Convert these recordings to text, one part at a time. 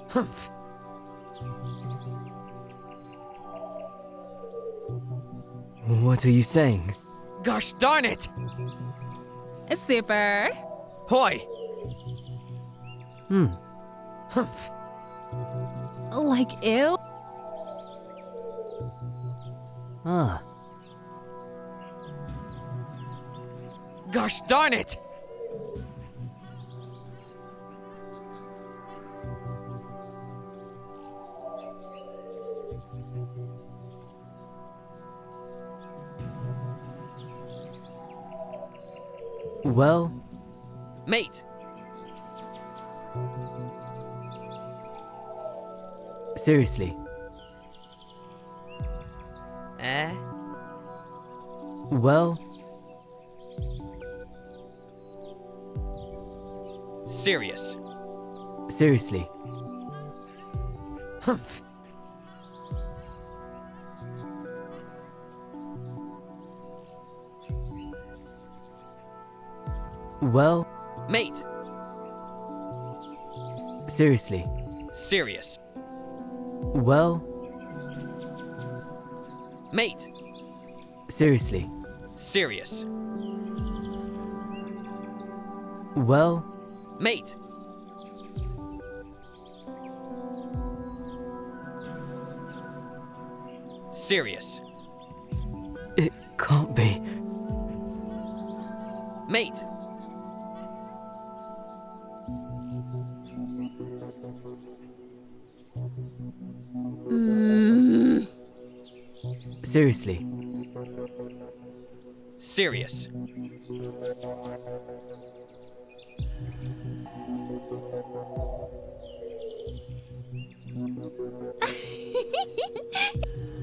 Humph. What are you saying? Gosh darn it! Super. Hoy! Humph. Like ew? Ah, Gosh darn it! well, Mate! seriously. Eh? Well, Serious. seriously. Humph. Well, Mate! seriously. Serious. Well, Mate! seriously. Serious. Well, Mate! Serious. it can't be. Mate! Seriously. Serious.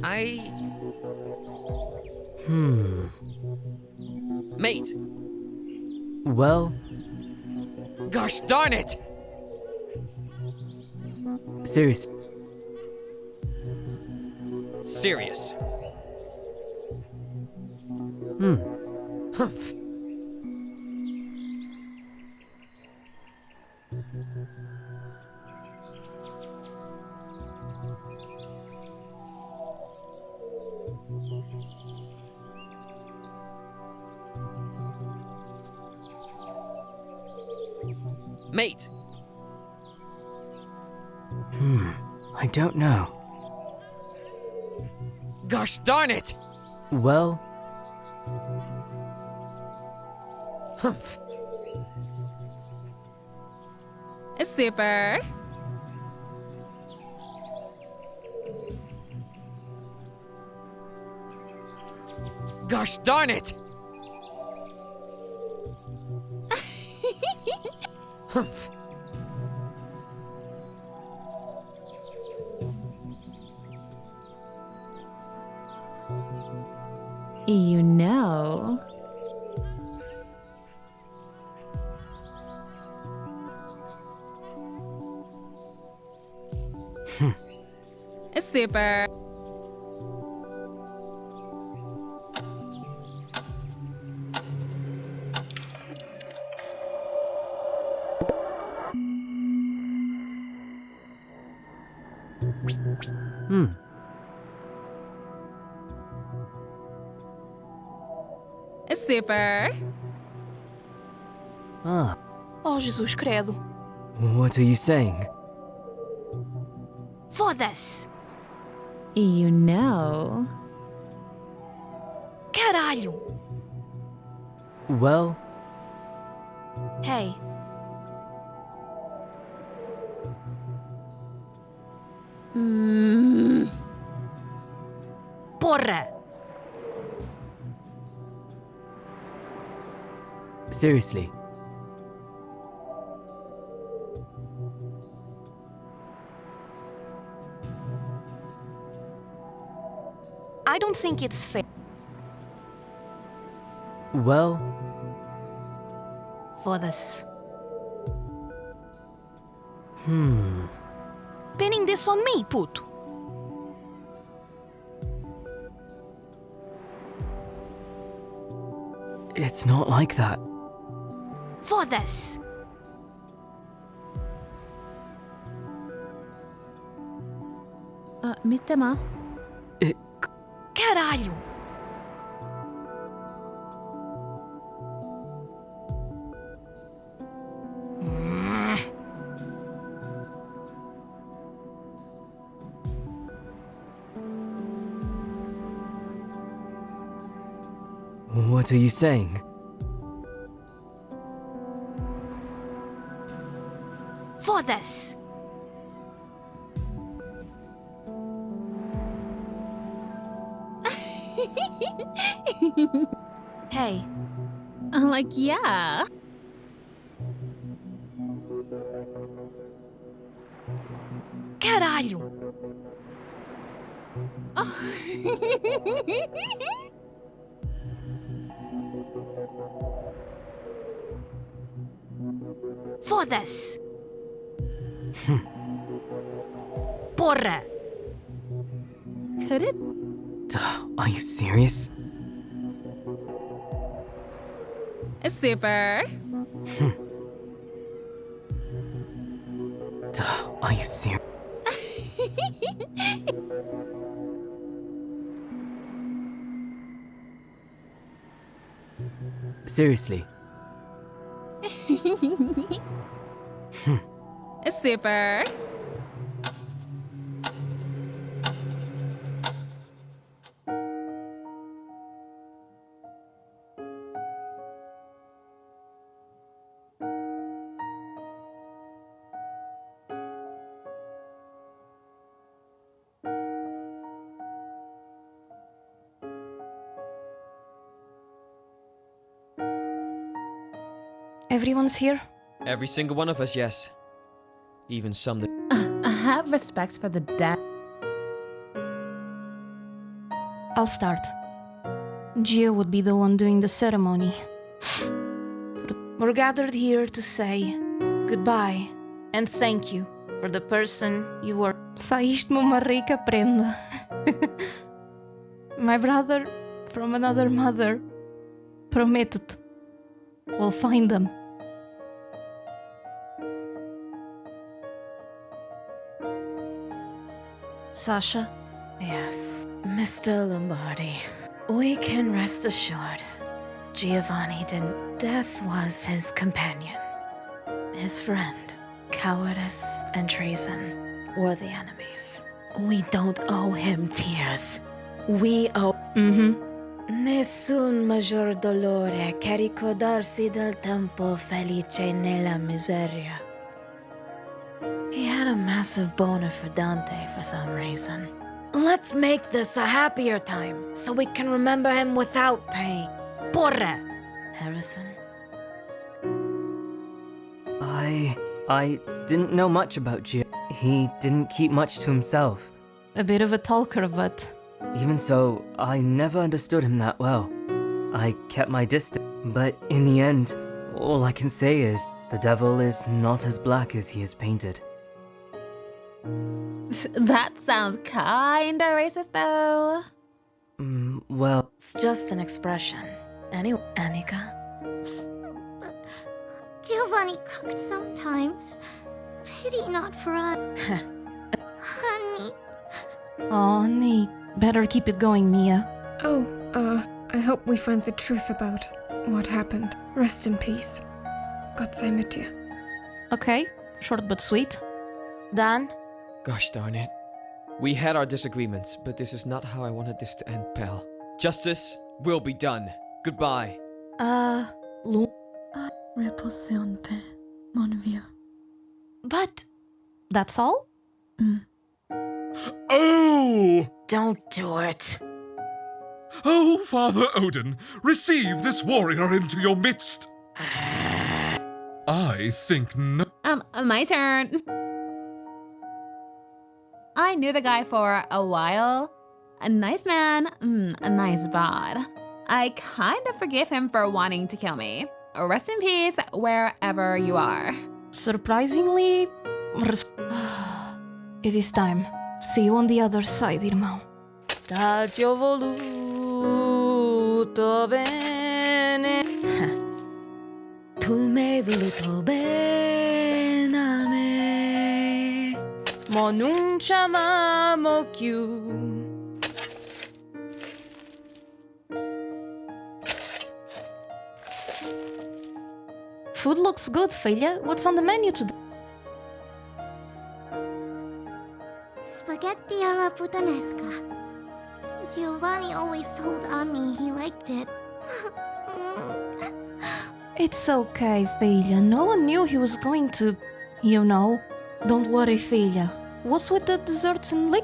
I... Mate! Well, Gosh darn it! seriously. Serious. Humph. Mate! I don't know. Gosh darn it! Well, Humph. Super. Gosh darn it! Humph. You know. Super. Super. ah, Oh, Jesus credo. what are you saying? Foda-se! You know. Caralho! Well, Hey. Porra! seriously. I don't think it's fair. Well, Foda-se. Pinning this on me, puto. It's not like that. Foda-se! Mitema. Caralho! What are you saying? Foda-se! Hey, Like, yeah. caralho! Foda-se! Porra! Could it? Are you serious? Super. Are you serious? Seriously? Super. Everyone's here? Every single one of us, yes. Even some that. I have respect for the dead. I'll start. Gia would be the one doing the ceremony. We're gathered here to say goodbye and thank you for the person you were. Saíste-me uma rica prenda. My brother from another mother. Prometo-te. We'll find them. Sasha? Yes, Mr. Lombardi. We can rest assured. Giovanni didn't. Death was his companion. His friend. Cowardice and treason were the enemies. We don't owe him tears. We owe. Nessun maggior dolore che ricordarsi del tempo felice nella miseria. He had a massive boner for Dante for some reason. Let's make this a happier time, so we can remember him without pain. Porra! Harrison? I didn't know much about Gio. He didn't keep much to himself. A bit of a talker, but... Even so, I never understood him that well. I kept my distance, but in the end, all I can say is the devil is not as black as he is painted. That sounds kinda racist, though. Well, It's just an expression. Anyway, Annika? Giovanni cooked sometimes. Pity not for us. Honey. Oh, Nick. Better keep it going, Mia. I hope we find the truth about what happened. Rest in peace. Gott sei mit dir. Okay, short but sweet. Dan? Gosh darn it. We had our disagreements, but this is not how I wanted this to end, pal. Justice will be done. Goodbye. Lu... Repose en paix, mon vieux. But... that's all? Oh! Don't do it. Oh, Father Odin, receive this warrior into your midst. I think no. My turn. I knew the guy for a while. A nice man, a nice bod. I kind of forgive him for wanting to kill me. Rest in peace wherever you are. Surprisingly... It is time. See you on the other side, irmão. T'ho voluto bene. Tu me voluto bene. Ma non ci amamo più. Food looks good, Figlia. What's on the menu today? Spaghetti alla puttanesca. Giovanni always told Annie he liked it. It's okay, Figlia. No one knew he was going to, you know. Don't worry, Figlia. What's with the desserts and Annie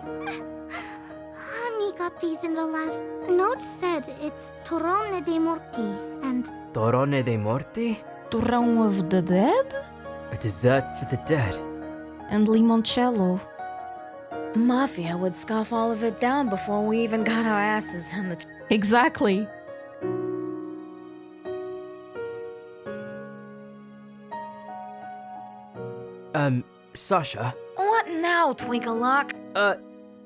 got these in the last. Note said it's torrone dei morti and Torrone dei morti? Turrão of the dead? A dessert for the dead. And limoncello. Mafia would scoff all of it down before we even got our asses in the. Exactly. Sasha? What now, Twinklelock?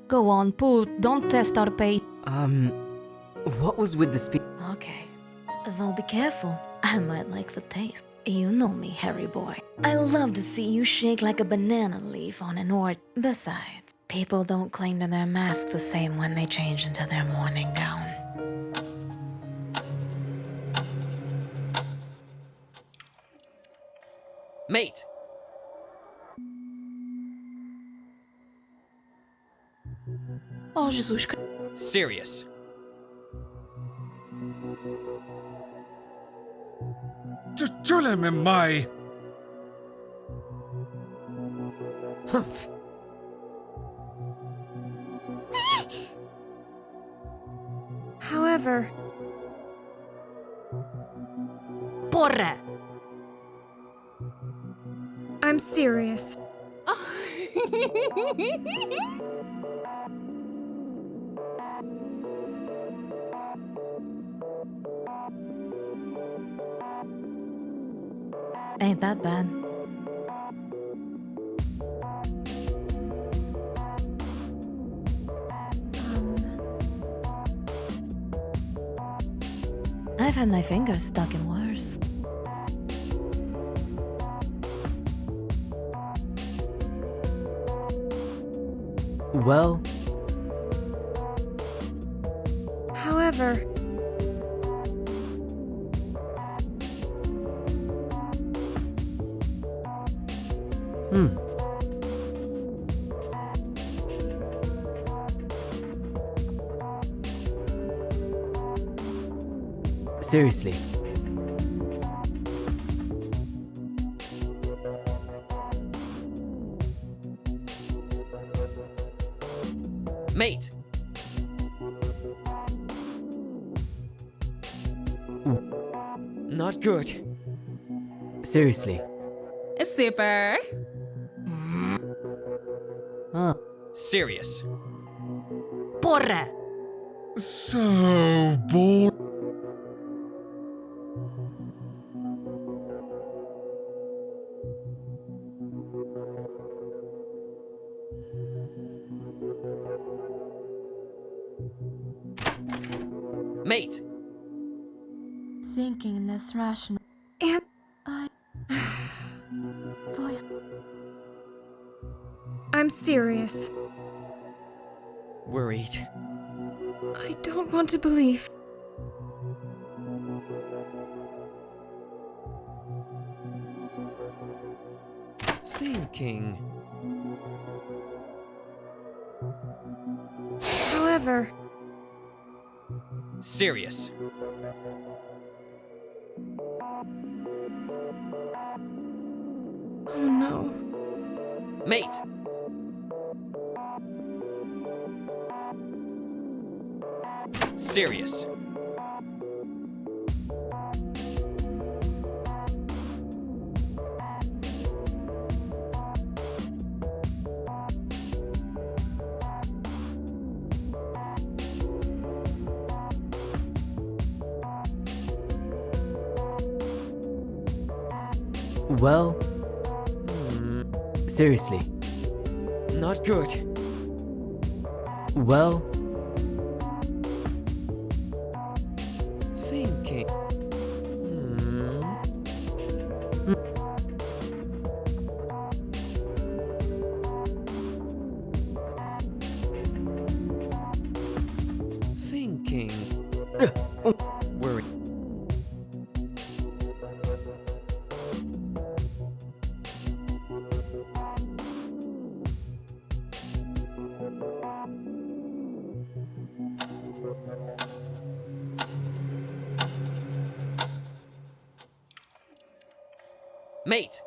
Go on, Poot. Don't test our pay. What was with the speech? Okay. Though be careful. I might like the taste. You know me, Harry boy. I love to see you shake like a banana leaf on an ord. Besides, people don't cling to their mask the same when they change into their morning gown. Mate! Oh, Jesus. Serious. Tulem mai. Humph. However, Porra! I'm serious. Ain't that bad. I've had my fingers stuck in worse. Well, However, seriously. Mate! Not good. Seriously. Super. Serious. Porra! So bored. Mate! thinking this rational. and Boy, I'm serious. Worried. I don't want to believe. Thinking. However, Serious. oh no. Mate! Serious. Well, seriously. Not good. Well, Thinking. thinking. Worry. Mate!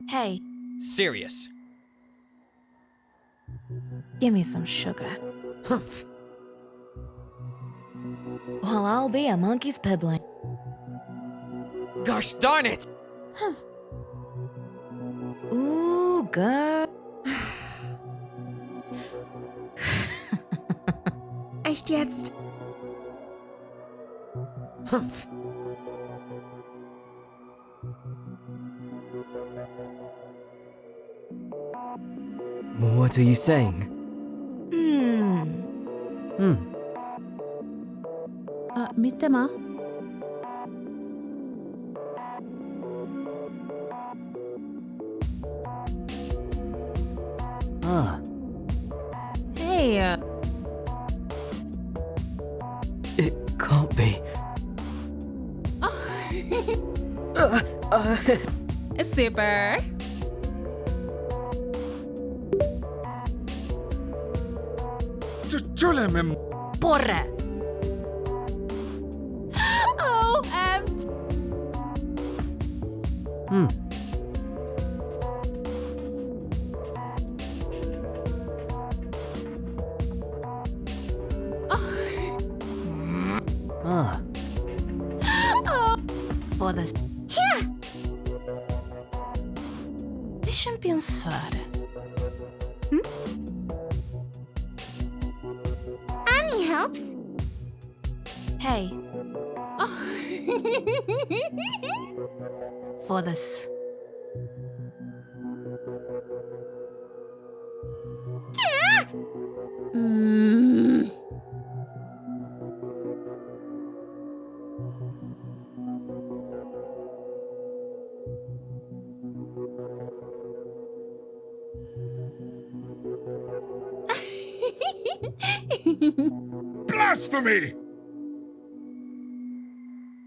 Hey, Serious. give me some sugar. Well, I'll be a monkey's pibbling. Gosh darn it! Ooh, girl. Echt jetzt? What are you saying? Mitte ma? Ah, Hey, it can't be. super. Tülem Porra! OMG. Ah, Foda-se. Deixa-me pensar. Annie helps. Hey. Foda-se. Mm. blasphemy!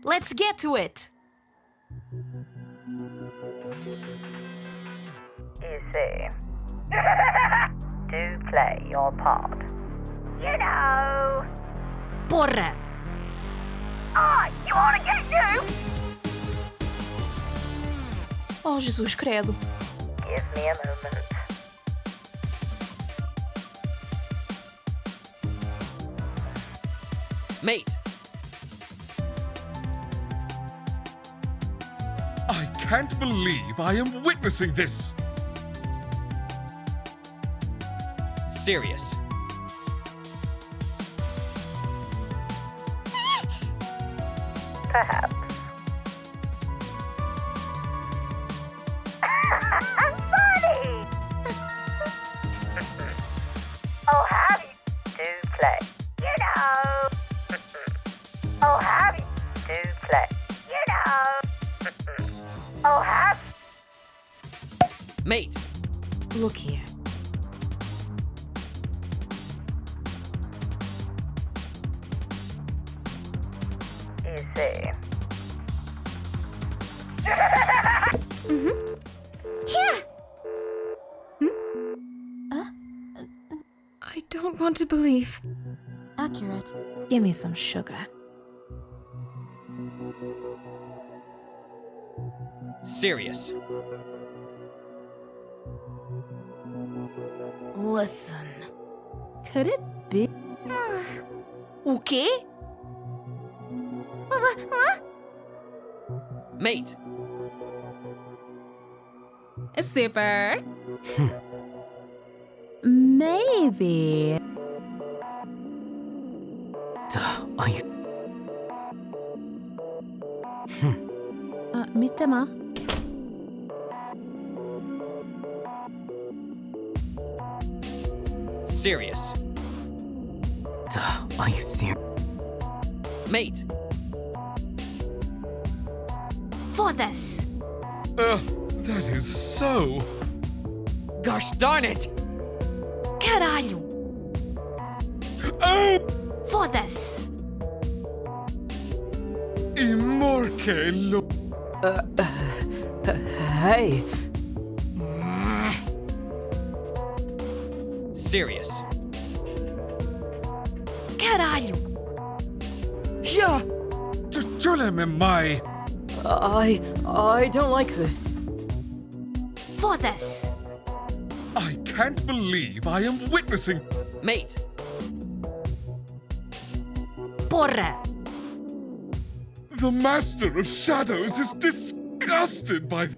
Let's get to it. You see, do play your part. You know. Porra! Ah, you wanna get new? Oh, Jesus credo. Give me a moment. Mate! I can't believe I am witnessing this! Serious. Perhaps. Funny! Oh, have you? Do play. You know. Oh, have you? Do play. You know. Oh, have Mate! Look here. you see. I don't want to believe. Accurate. Give me some sugar. Serious. Listen. Could it be? O quê? Mate! Super. Maybe. Are you? Mitte ma? Serious. Are you serious? Mate! Foda-se. That is so... Gosh darn it! Caralho. Oh! For this. Imorke lo... Hey, Serious. Caralho. yeah, Tuleme mai. I don't like this. For this. I can't believe I am witnessing... Mate, Porra. The Master of Shadows is disgusted by...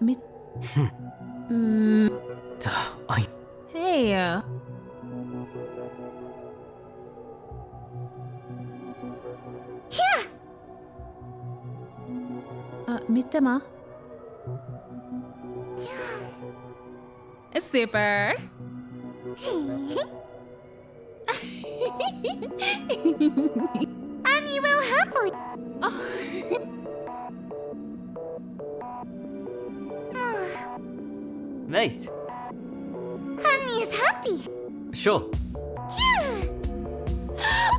Me. I Hey. Mitema. Super. Annie will happily. mate. Annie is happy. Sure.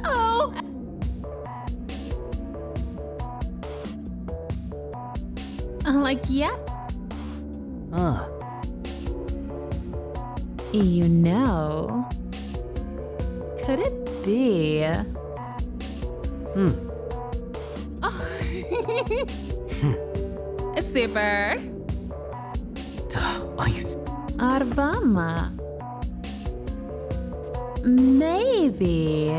Oh. Like, yeah. Ah, You know. Could it be? Super. are you? Arbama. Maybe.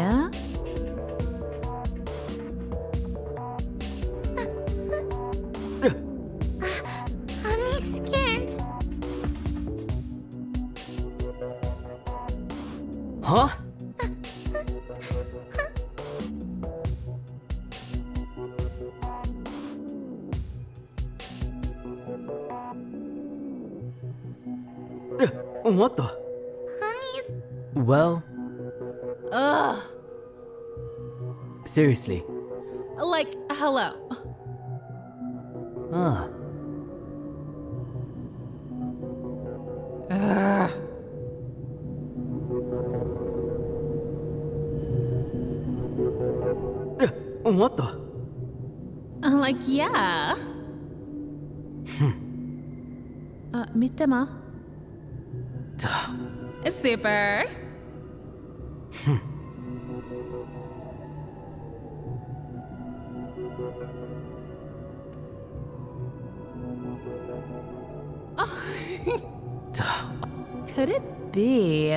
Annie's scared. Huh? What the? Annie's. Well, Ugh. seriously. Like, hello. Ah, Ugh. what the? Like, yeah. Mitema. Super. Could it be?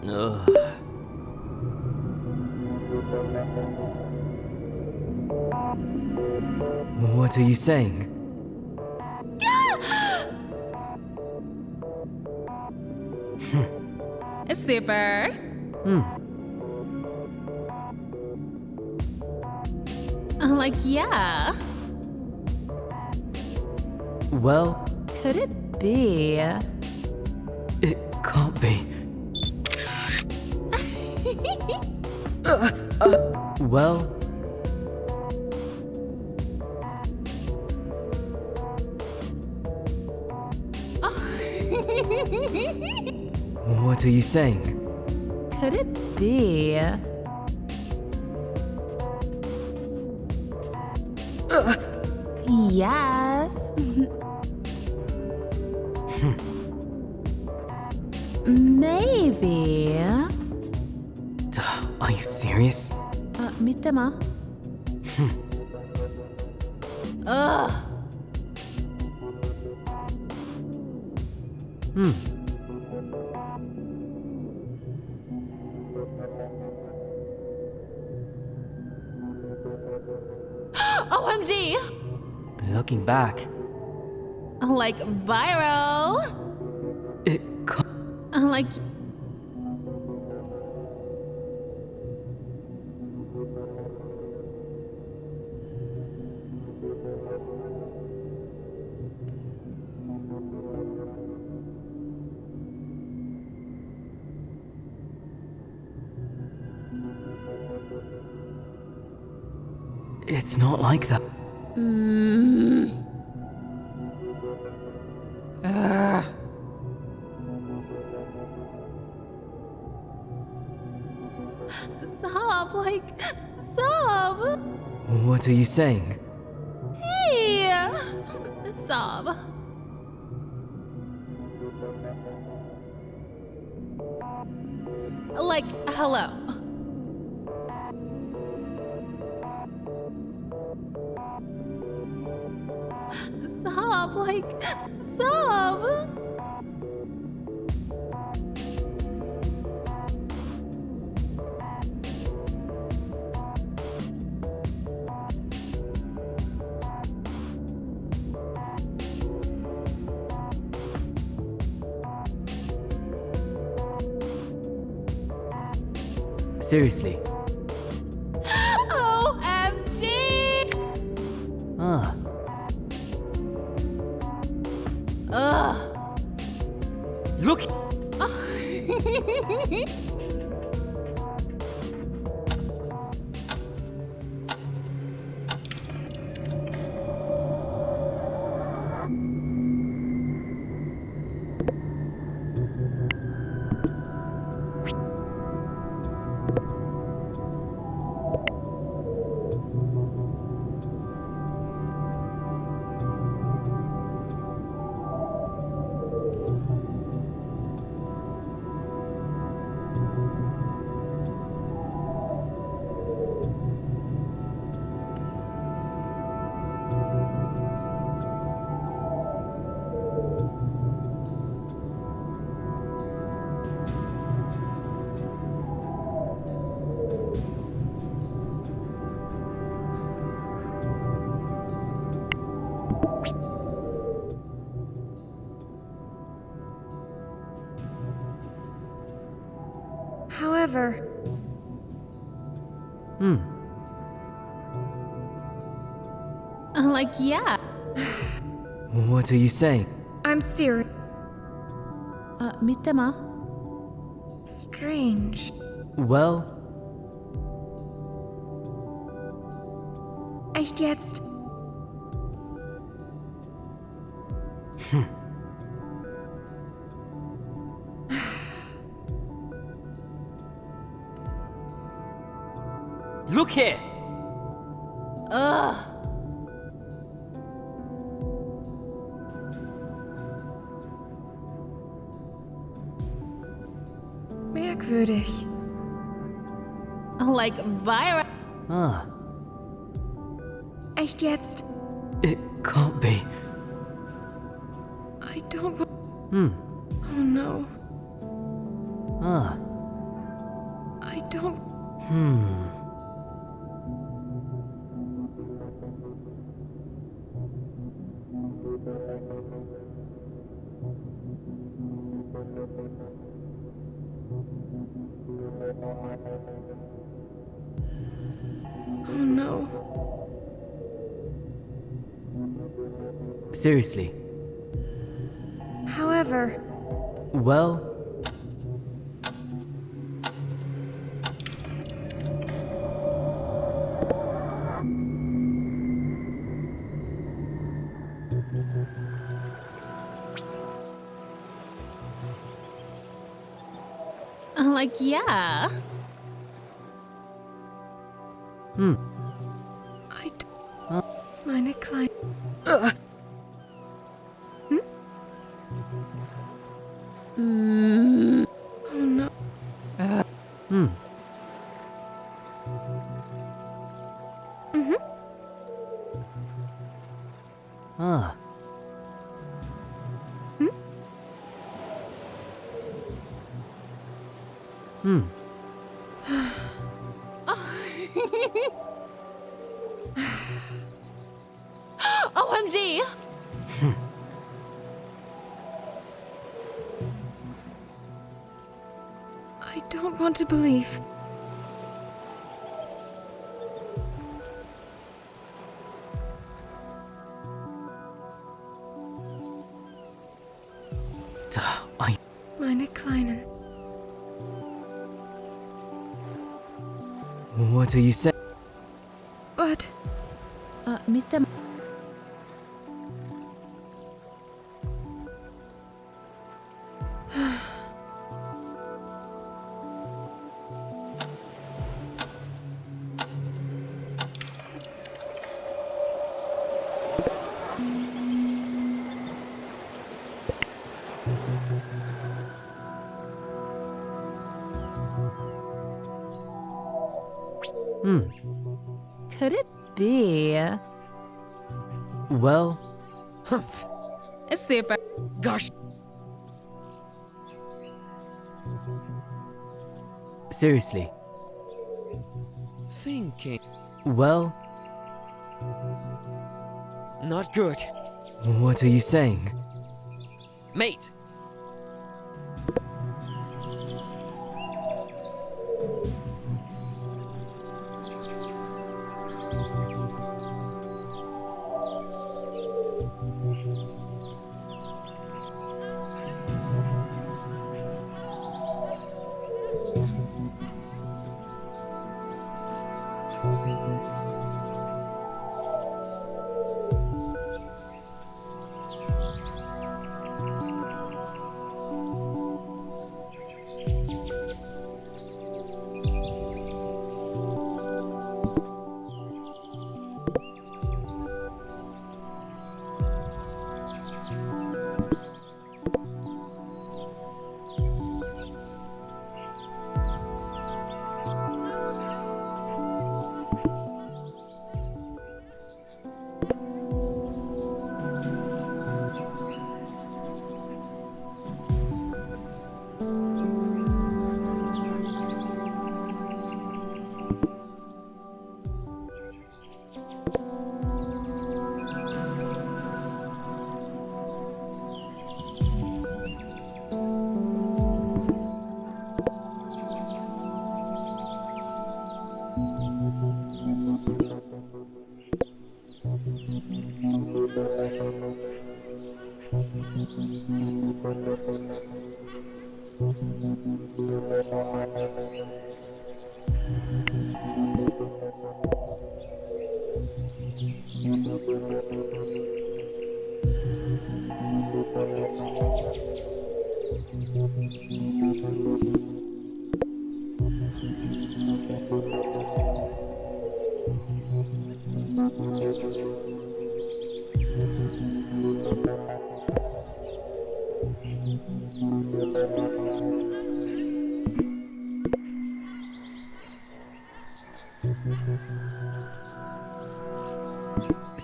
Ugh. What are you saying? Super. Like, yeah. Well, Could it be? it can't be. Well, what are you saying? Could it be? Yes. Maybe. Are you serious? Mitema. Ugh. OMG! Looking back, Like viral. it can't. Like. It's not like that. Sob, like, sob. What are you saying? Hey, sob. Like, hello. Sob, like, sob. Seriously. OMG! Ah. Ugh. Look! However, Like, yeah. What are you saying? I'm serious. Mittema. Strange. Well, Echt jetzt? look here! Ugh. Merkwürdig. Like, virus. Ah, Echt jetzt? it can't be. I don't want. Hmm. Oh no. Ah. I don't. Oh no. Seriously. However, Well, Like, yeah. I. Meine Kleine. Oh no. ah. OMG! I don't want to believe. I. Meine Kleinen. What are you saying? But Could it be? Well, Humph. It's super. Gosh, seriously. thinking. Well, Not good. what are you saying? Mate!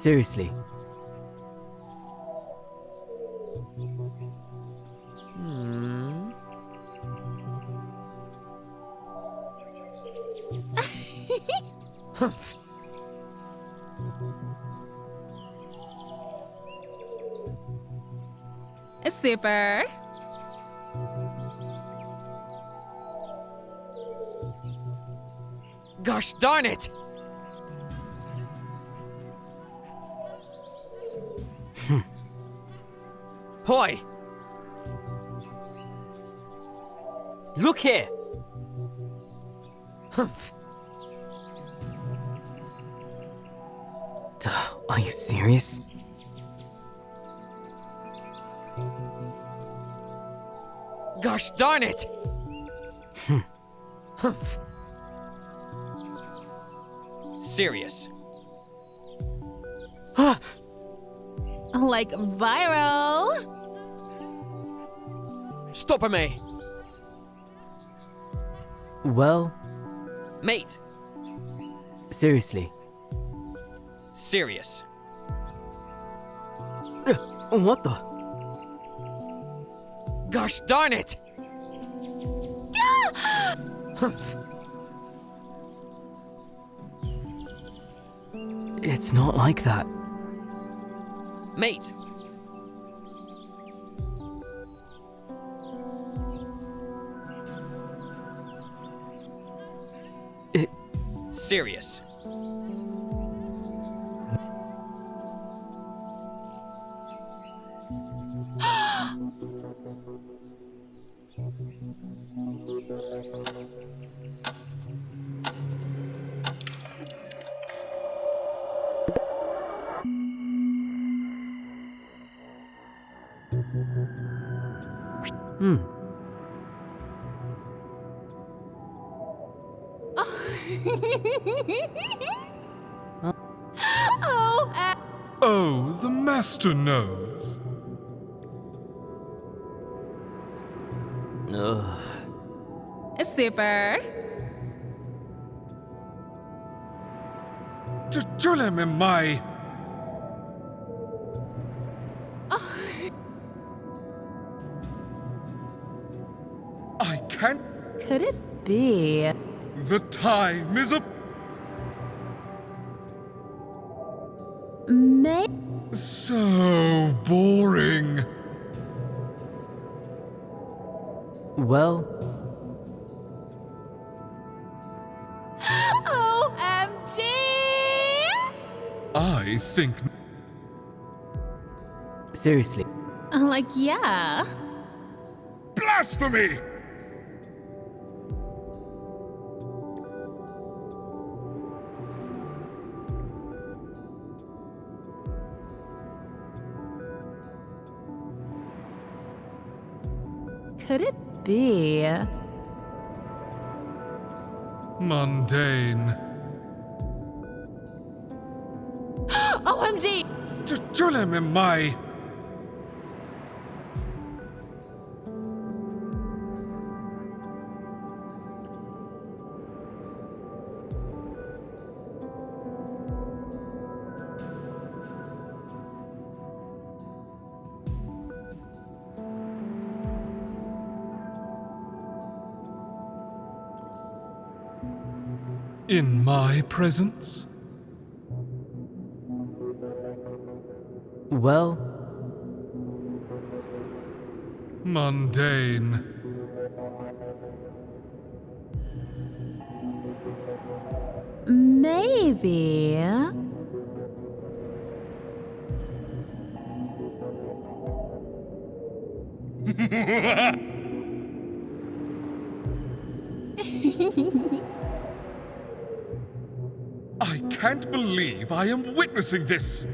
Seriously. Humph. It's super. Gosh darn it! Hoi! Look here! Humph. Are you serious? Gosh darn it! Humph. Serious. Like viral. Stop me! Well, Mate! seriously. Serious. What the? Gosh darn it! Humph. It's not like that. Mate! Serious. Oh, the master knows. Ugh. It's super. Tulemme mai. I can't. Could it be? The time is up. May. So boring. Well, OMG! I think. seriously. Like, yeah. Blasphemy! Could it be? Mundane. OMG! Tulemme mai. In my presence? Well, Mundane. Maybe. I can't believe I am witnessing this.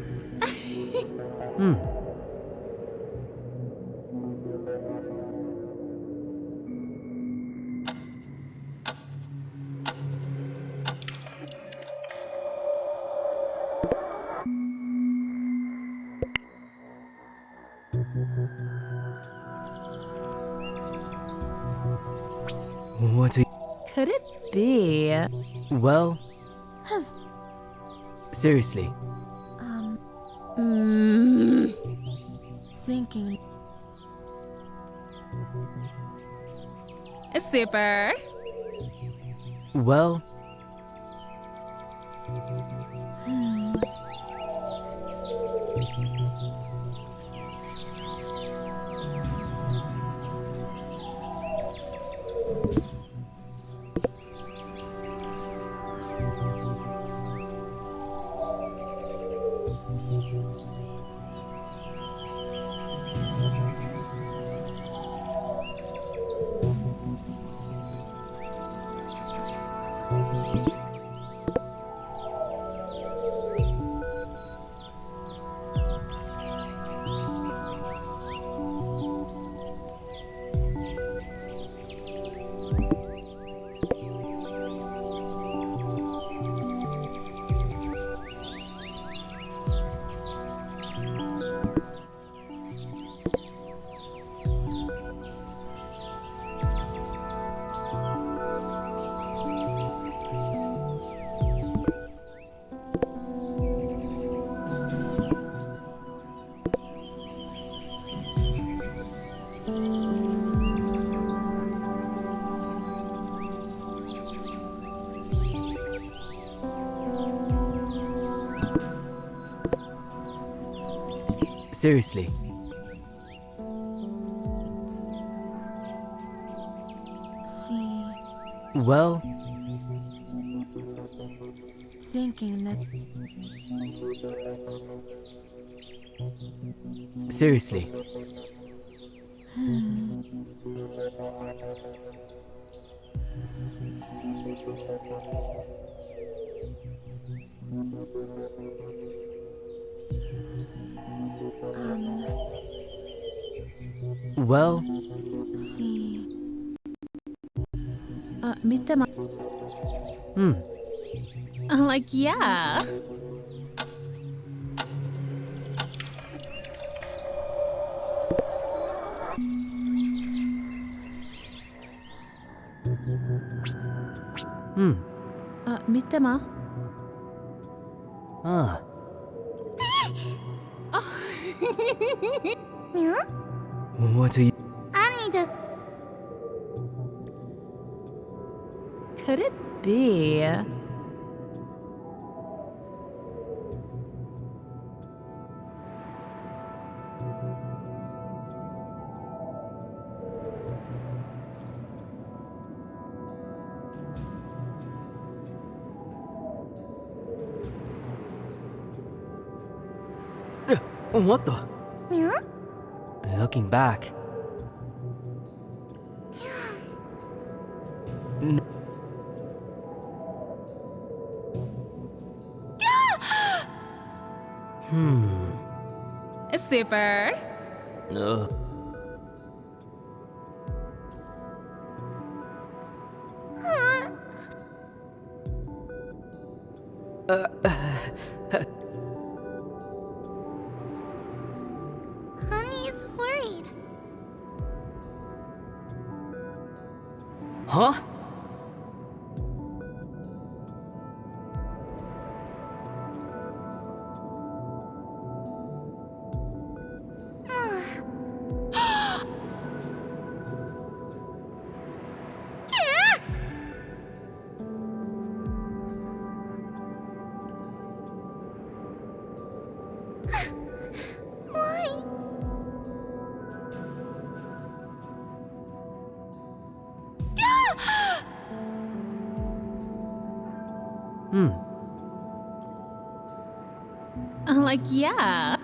what are you... Could it be? Well, seriously. Thinking. Super. Well, seriously. See, Well, thinking that seriously. Well, see, Mitte ma. Like, yeah. Mitte ma. Ah, Yeah? what are you... Annie Could it be? What the? Yeah? Looking back... N- Super. Ugh. Honey is worried. Huh? Why? Like, yeah.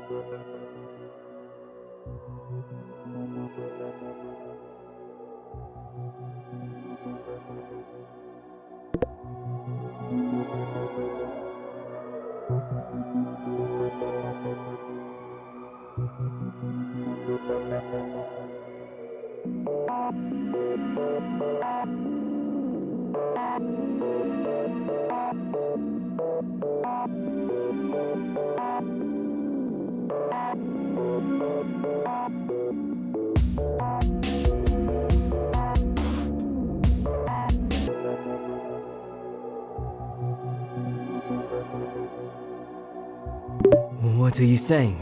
What are you saying?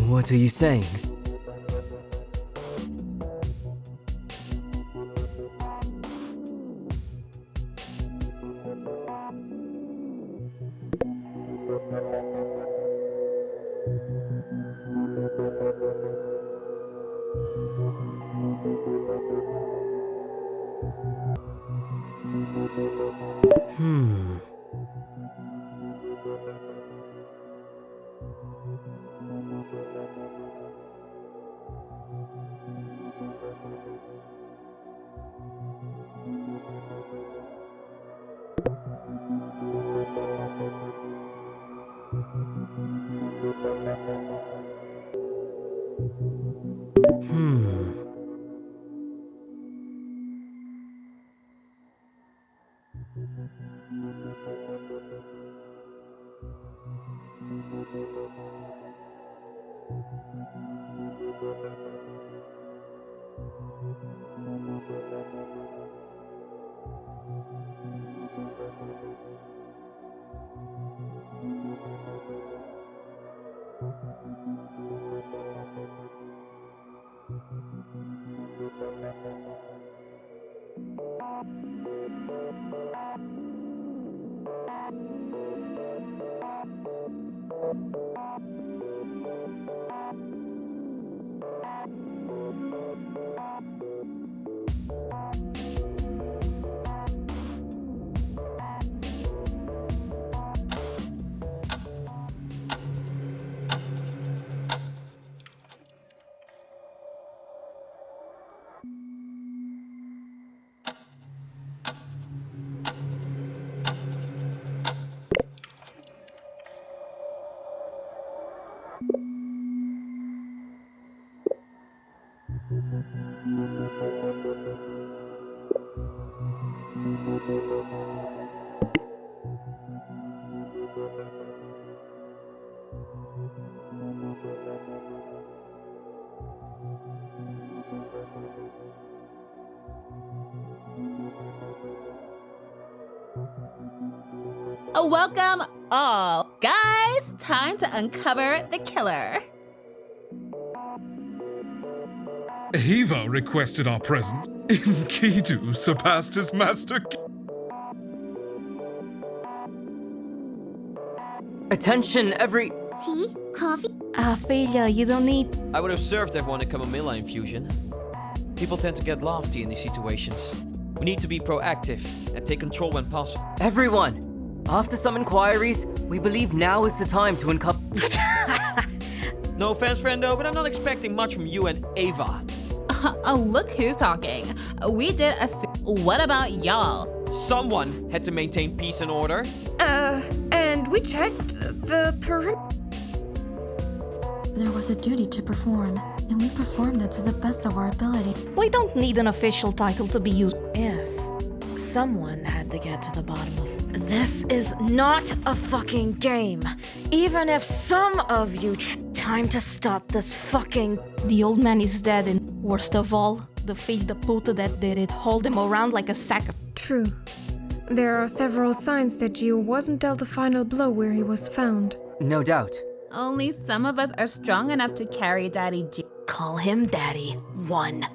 What are you saying? Welcome all. Guys, time to uncover the killer. Eva requested our presence. Enkidu surpassed his master. Attention, every... Tea? Coffee? Ophelia, you don't need... I would have served everyone a chamomilla infusion. People tend to get lofty in these situations. We need to be proactive and take control when possible. Everyone! After some inquiries, we believe now is the time to uncover... No offense, friendo, but I'm not expecting much from you and Ava. Look who's talking. We did a... What about y'all? Someone had to maintain peace and order. And we checked the perimeter. There was a duty to perform, and we performed it to the best of our ability. We don't need an official title to be used. Yes, someone had to get to the bottom of it. This is not a fucking game. Even if some of you time to stop this fucking... The old man is dead, and worst of all, the fake puta that did it hauled him around like a sack of... True. There are several signs that Gio wasn't dealt a final blow where he was found. No doubt. Only some of us are strong enough to carry Daddy G. Call him Daddy. 1.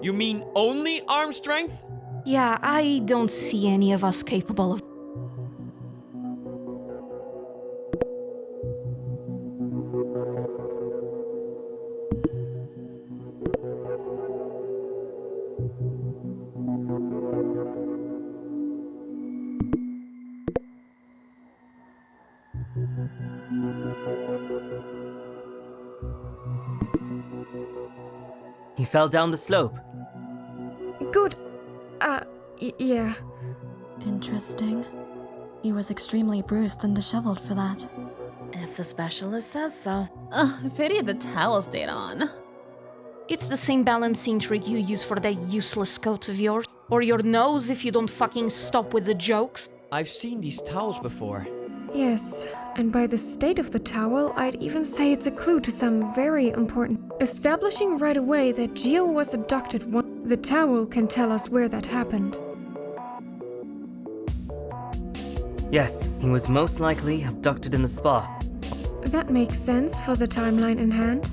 You mean only arm strength? Yeah, I don't see any of us capable of. He fell down the slope. Good. Yeah. Interesting. He was extremely bruised and disheveled for that. If the specialist says so. Ugh, pity the towel stayed on. It's the same balancing trick you use for that useless coat of yours. Or your nose if you don't fucking stop with the jokes. I've seen these towels before. Yes, and by the state of the towel, I'd even say it's a clue to some very important. Establishing right away that Gio was abducted the towel can tell us where that happened. Yes, he was most likely abducted in the spa. That makes sense for the timeline in hand.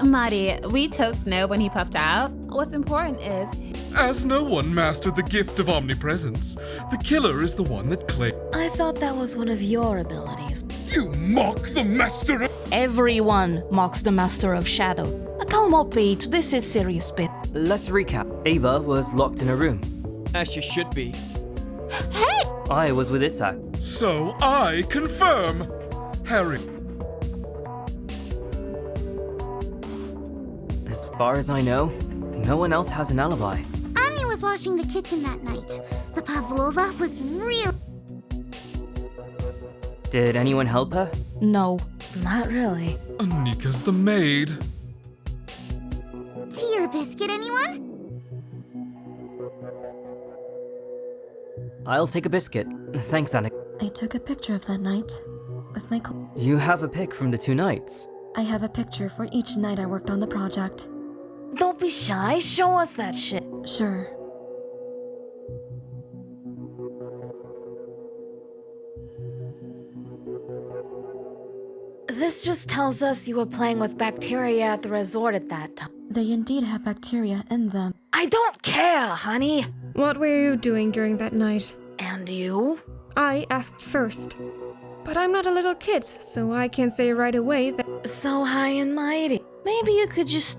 Marty, we toast no when he puffed out. What's important is As no one mastered the gift of omnipresence, the killer is the one that claimed. I thought that was one of your abilities. You mock the master of. Everyone mocks the Master of Shadow. Calm up, Pete. This is serious bit. Let's recap. Ava was locked in a room. As you should be. hey! I was with Isaac. So I confirm. Harry. As far as I know, no one else has an alibi. Annie was washing the kitchen that night. The Pavlova was real. Did anyone help her? No. Not really. Anika's the maid. Tea or biscuit, anyone? I'll take a biscuit. Thanks, Annika. I took a picture of that night with my You have a pic from the 2 nights. I have a picture for each night I worked on the project. Don't be shy. Show us that shit. Sure. This just tells us you were playing with bacteria at the resort at that time. They indeed have bacteria in them. I don't care, honey. What were you doing during that night? And you? I asked first. But I'm not a little kid, so I can't say right away that. So high and mighty. Maybe you could just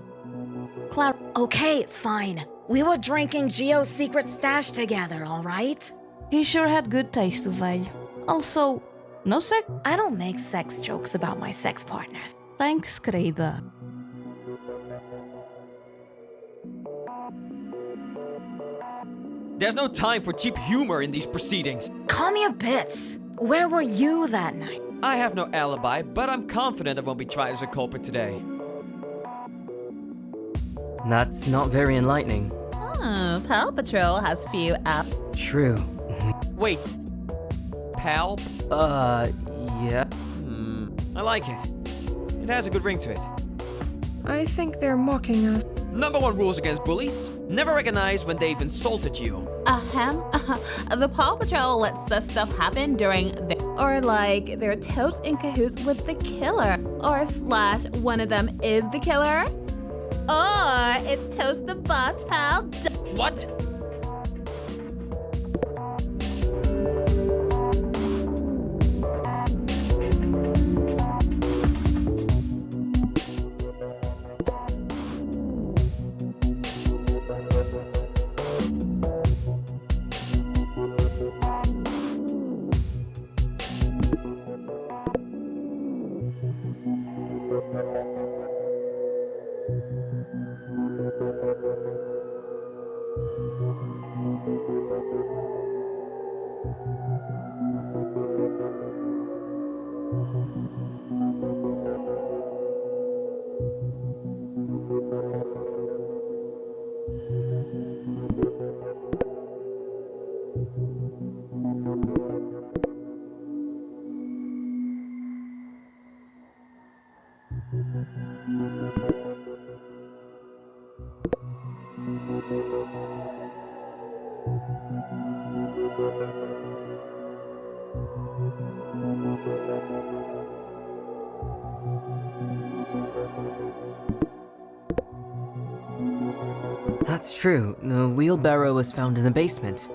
Okay, fine. We were drinking Gio's secret stash together, alright? He sure had good taste, Uvalho. Also, no sex. I don't make sex jokes about my sex partners. Thanks, Kreda. There's no time for cheap humor in these proceedings. Calm your bits. Where were you that night? I have no alibi, but I'm confident I won't be tried as a culprit today. That's not very enlightening. Oh, Paw Patrol has few up. True. Wait. Pal? Yeah. I like it. It has a good ring to it. I think they're mocking us. Number 1 rules against bullies. Never recognize when they've insulted you. The Paw Patrol lets such stuff happen during or like they're totes in cahoots with the killer. Or slash one of them is the killer. Or it's toast the boss pal. What? That's true. The wheelbarrow was found in the basement.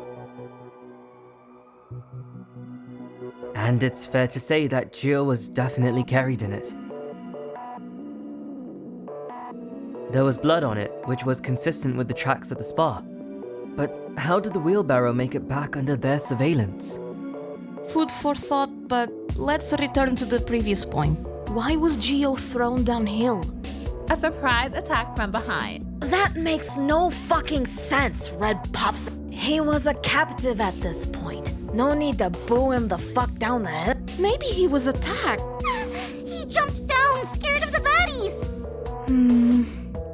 And it's fair to say that Gio was definitely carried in it. There was blood on it, which was consistent with the tracks at the spa. But how did the wheelbarrow make it back under their surveillance? Food for thought, but let's return to the previous point. Why was Gio thrown downhill? A surprise attack from behind. That makes no fucking sense, Red Pops. He was a captive at this point. No need to boo him the fuck down the hill. Maybe he was attacked. He jumped down, scared of the baddies.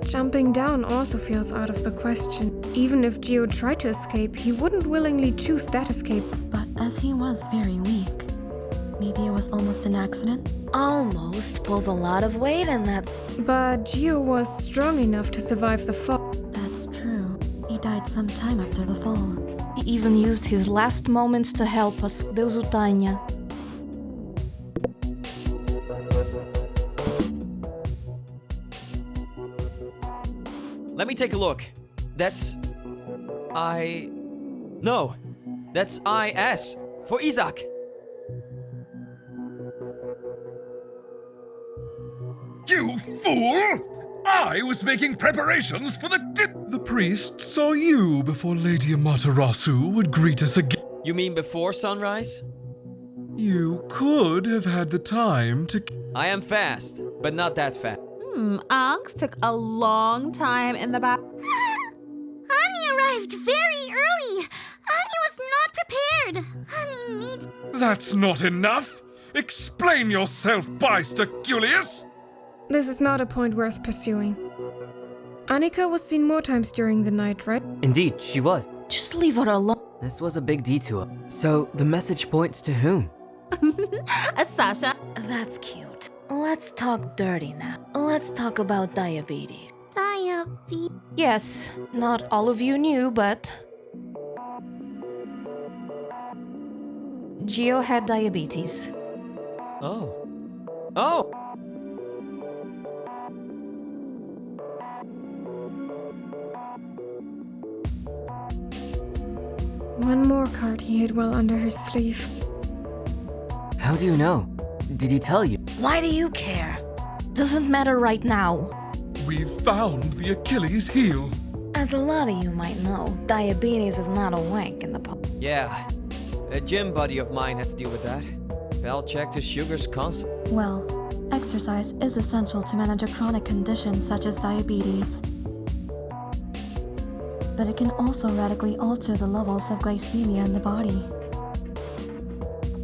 Jumping down also feels out of the question. Even if Gio tried to escape, he wouldn't willingly choose that escape. But as he was very weak, maybe it was almost an accident? Almost pulls a lot of weight, and that's... But Gio was strong enough to survive the fall. That's true. He died some time after the fall. He even used his last moments to help us, Deus o tenha. Let me take a look. That's... No, that's IS for Isaac. You fool! I was making preparations for the priest saw you before Lady Amaterasu would greet us again. You mean before sunrise? You could have had the time to... I am fast, but not that fast. Anx took a long time in the back. Annie arrived very early. Annie was not prepared. Annie needs... That's not enough! Explain yourself, Byster Culius! This is not a point worth pursuing. Annika was seen more times during the night, right? Indeed, she was. Just leave her alone. This was a big detour. So, the message points to whom? Sasha. That's cute. Let's talk dirty now. Let's talk about diabetes. Diabetes. Yes, not all of you knew, but... Gio had diabetes. Oh. Oh! One more card he hid well under his sleeve. How do you know? Did he tell you? Why do you care? Doesn't matter right now. We've found the Achilles heel. As a lot of you might know, diabetes is not a wank in the pub. Yeah. A gym buddy of mine had to deal with that. Pal checked his sugars constantly. Well, exercise is essential to manage a chronic condition such as diabetes. But it can also radically alter the levels of glycemia in the body.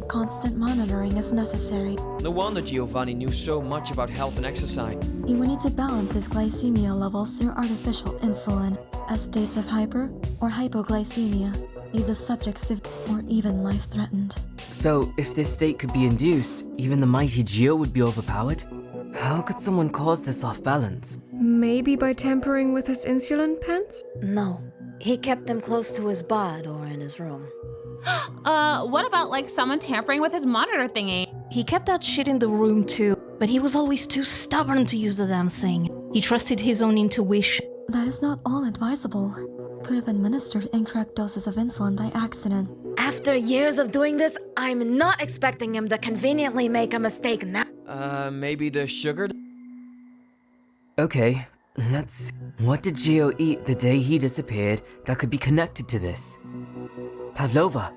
Constant monitoring is necessary. No wonder Giovanni knew so much about health and exercise. He would need to balance his glycemia levels through artificial insulin, as states of hyper or hypoglycemia leave the subject severe or even life-threatened. So, if this state could be induced, even the mighty Gio would be overpowered? How could someone cause this off balance? Maybe by tampering with his insulin pens? No. He kept them close to his bod or in his room. What about like someone tampering with his monitor thingy? He kept that shit in the room too, but he was always too stubborn to use the damn thing. He trusted his own intuition. That is not all advisable. Could have administered incorrect doses of insulin by accident. After years of doing this, I'm not expecting him to conveniently make a mistake now. Maybe the sugar? Okay, let's... What did Gio eat the day he disappeared that could be connected to this? Pavlova.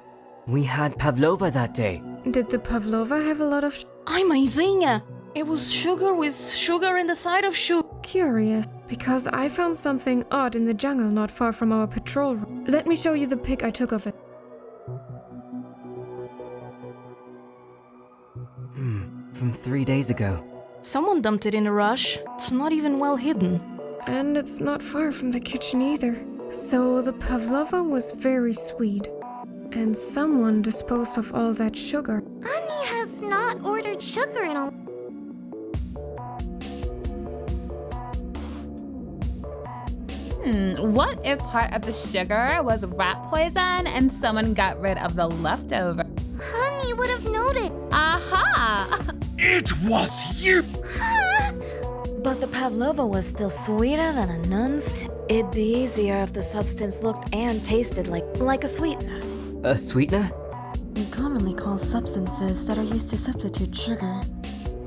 We had Pavlova that day. Did the Pavlova have a lot of Amazing! It was sugar with sugar in the side of sugar. Curious, because I found something odd in the jungle not far from our patrol route. Let me show you the pic I took of it. From 3 days ago. Someone dumped it in a rush. It's not even well hidden. And it's not far from the kitchen either. So the Pavlova was very sweet. And someone disposed of all that sugar. Annie has not ordered sugar in a... What if part of the sugar was rat poison and someone got rid of the leftover? Annie would have noted. Aha! It was you! But the pavlova was still sweeter than a nun's. It'd be easier if the substance looked and tasted like a sweetener. A sweetener? We commonly call substances that are used to substitute sugar.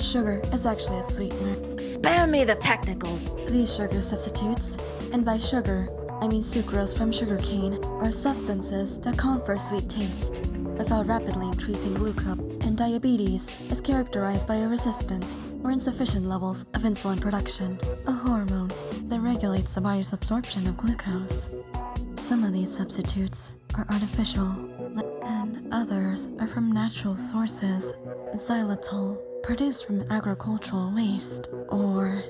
Sugar is actually a sweetener. Spare me the technicals. These sugar substitutes, and by sugar, I mean sucrose from sugarcane, are substances that confer sweet taste without rapidly increasing glucose. And diabetes is characterized by a resistance or insufficient levels of insulin production, a hormone that regulates the body's absorption of glucose. Some of these substitutes are artificial, and others are from natural sources. Xylitol, produced from agricultural waste, or...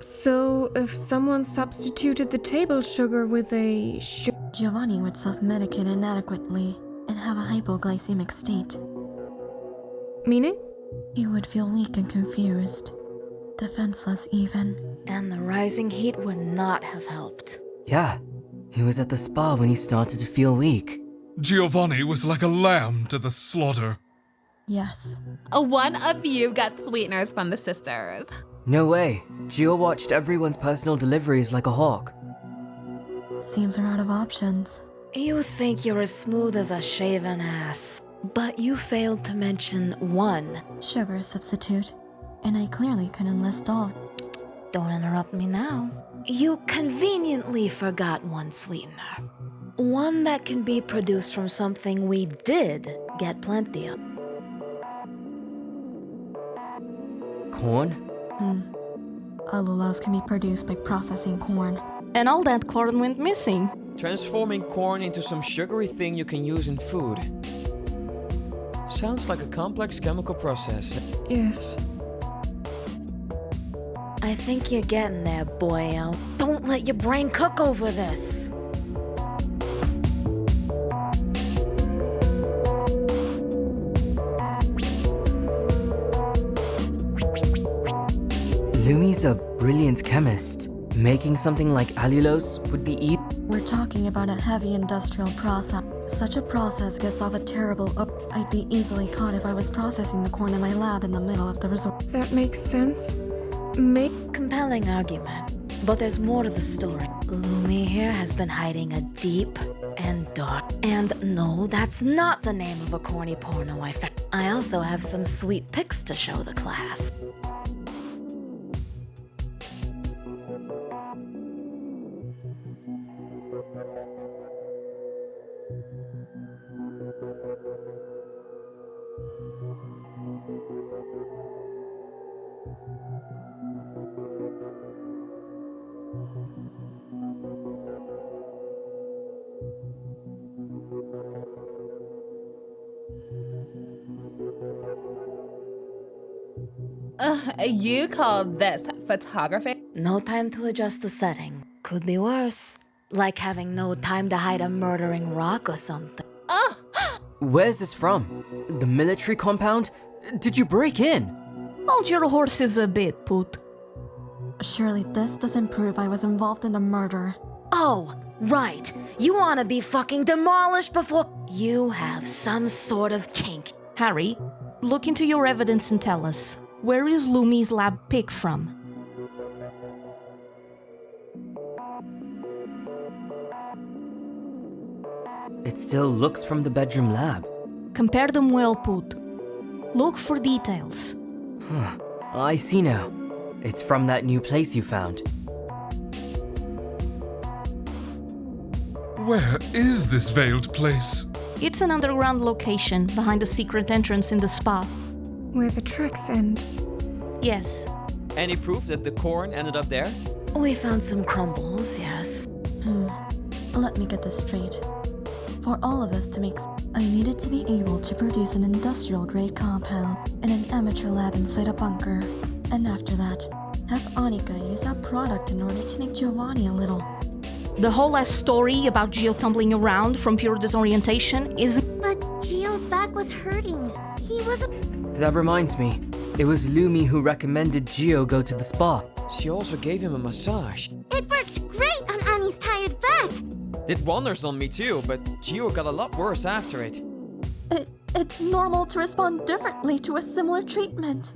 So, if someone substituted the table sugar with a Giovanni would self-medicate inadequately and have a hypoglycemic state. Meaning? He would feel weak and confused, defenseless even. And the rising heat would not have helped. Yeah, he was at the spa when he started to feel weak. Giovanni was like a lamb to the slaughter. Yes. One of you got sweeteners from the sisters. No way. Gio watched everyone's personal deliveries like a hawk. Seems we're out of options. You think you're as smooth as a shaven ass, but you failed to mention one. Sugar substitute, and I clearly couldn't list all. Don't interrupt me now. You conveniently forgot one sweetener. One that can be produced from something we did get plenty of. Corn? Allulose can be produced by processing corn. And all that corn went missing. Transforming corn into some sugary thing you can use in food. Sounds like a complex chemical process. Yes. I think you're getting there, boyo. Don't let your brain cook over this. Lumi's a brilliant chemist. Making something like allulose would be easy. We're talking about a heavy industrial process. Such a process gives off a terrible I'd be easily caught if I was processing the corn in my lab in the middle of the resort. That makes sense. Compelling argument. But there's more to the story. Lumi here has been hiding a deep and dark. And no, that's not the name of a corny porno I found. I also have some sweet pics to show the class. You call this photography? No time to adjust the setting. Could be worse. Like having no time to hide a murdering rock or something. Where's this from? The military compound? Did you break in? Hold your horses a bit, Poot. Surely this doesn't prove I was involved in the murder. Oh, right. You want to be fucking demolished before... You have some sort of kink. Harry, look into your evidence and tell us. Where is Lumi's lab pick from? It still looks from the bedroom lab. Compare them well, Poot. Look for details. I see now. It's from that new place you found. Where is this veiled place? It's an underground location behind a secret entrance in the spa. Where the tracks end. Yes. Any proof that the corn ended up there? We found some crumbles, yes. Let me get this straight. For all of this to make sense, I needed to be able to produce an industrial-grade compound in an amateur lab inside a bunker. And after that, have Annika use that product in order to make Giovanni a little. The whole last story about Gio tumbling around from pure disorientation isn't... But Gio's back was hurting. He was... That reminds me. It was Lumi who recommended Gio go to the spa. She also gave him a massage. It worked great on Annie's tired back. Did wonders on me too, but Gio got a lot worse after it. It's normal to respond differently to a similar treatment.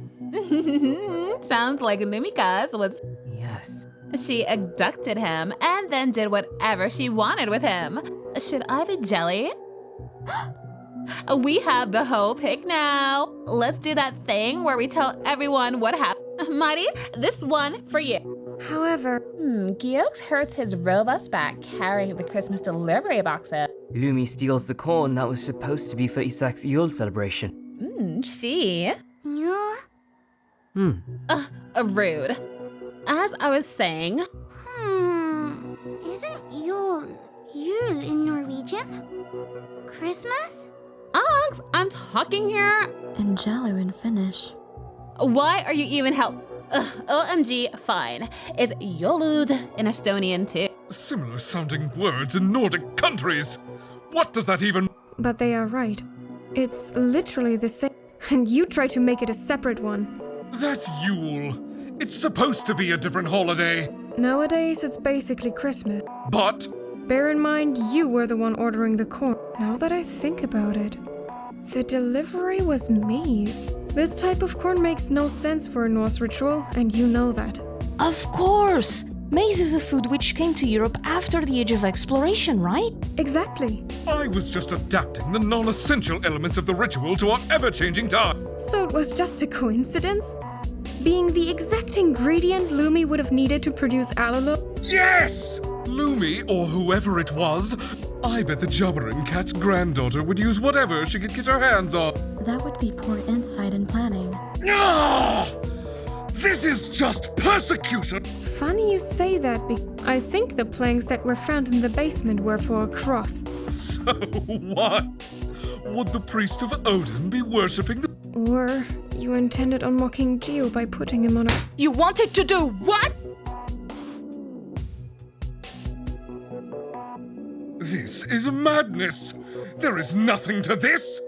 Sounds like Lumika's was. Yes. She abducted him and then did whatever she wanted with him. Should I be jelly? We have the whole pic now. Let's do that thing where we tell everyone what happened. Mighty, this one for you. However, Giox hurts his robust back carrying the Christmas delivery boxes. Lumi steals the corn that was supposed to be for Isaac's Yule celebration. She. Yeah. Rude. As I was saying, Isn't Yule in Norwegian? Christmas? Ox, I'm talking here. And Jello in Finnish. Why are you even OMG, fine. Is Jolud in Estonian too? Similar sounding words in Nordic countries. What does that even... but they are right. It's literally the same, and you try to make it a separate one. That's Yule. It's supposed to be a different holiday. Nowadays, it's basically Christmas. But... Bear in mind, you were the one ordering the corn. Now that I think about it, the delivery was maize. This type of corn makes no sense for a Norse ritual, and you know that. Of course! Maize is a food which came to Europe after the Age of Exploration, right? Exactly. I was just adapting the non-essential elements of the ritual to our ever-changing time. So it was just a coincidence? Being the exact ingredient Lumi would have needed to produce alolo? Yes! Lumi, or whoever it was, I bet the Jobberin cat's granddaughter would use whatever she could get her hands on. That would be poor insight and planning. Ah! This is just persecution! Funny you say that, I think the planks that were found in the basement were for a cross. So what? Would the priest of Odin be worshipping the... Or you intended on mocking Gio by putting him on a... You wanted to do what? This is madness! There is nothing to this!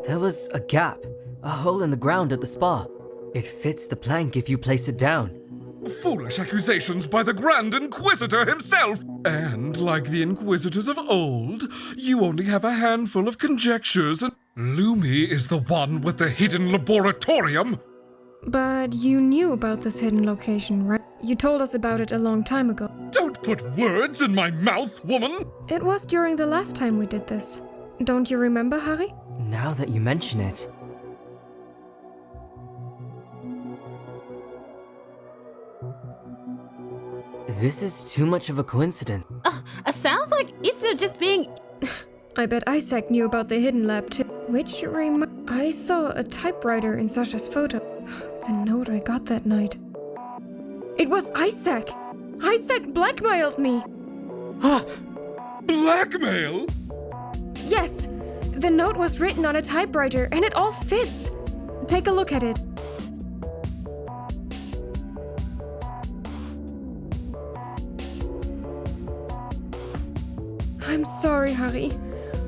There was a gap, a hole in the ground at the spa. It fits the plank if you place it down. Foolish accusations by the Grand Inquisitor himself! And like the Inquisitors of old, you only have a handful of conjectures and... Lumi is the one with the hidden laboratorium! But you knew about this hidden location, right? You told us about it a long time ago. Don't put words in my mouth, woman! It was during the last time we did this. Don't you remember, Harry? Now that you mention it... This is too much of a coincidence. Sounds like Isu just being. I bet Isaac knew about the hidden lab too. Which I saw a typewriter in Sasha's photo. The note I got that night. It was Isaac! Isaac blackmailed me! Blackmail? Yes! The note was written on a typewriter and it all fits! Take a look at it. I'm sorry, Harry.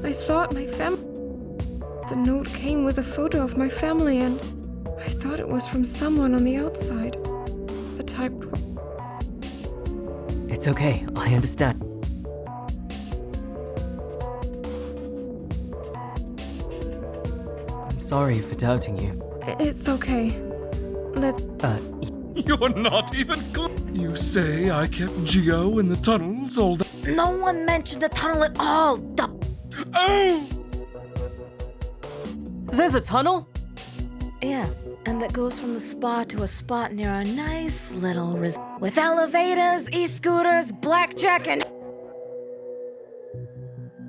I thought my The note came with a photo of my family and I thought it was from someone on the outside. The typed one. It's okay, I understand. I'm sorry for doubting you. It's okay. Let's... You're not even You say I kept Gio in the tunnels all the... No one mentioned the tunnel at all, Oh! There's a tunnel? Yeah, and that goes from the spa to a spot near a nice little with elevators, e-scooters, blackjack, and...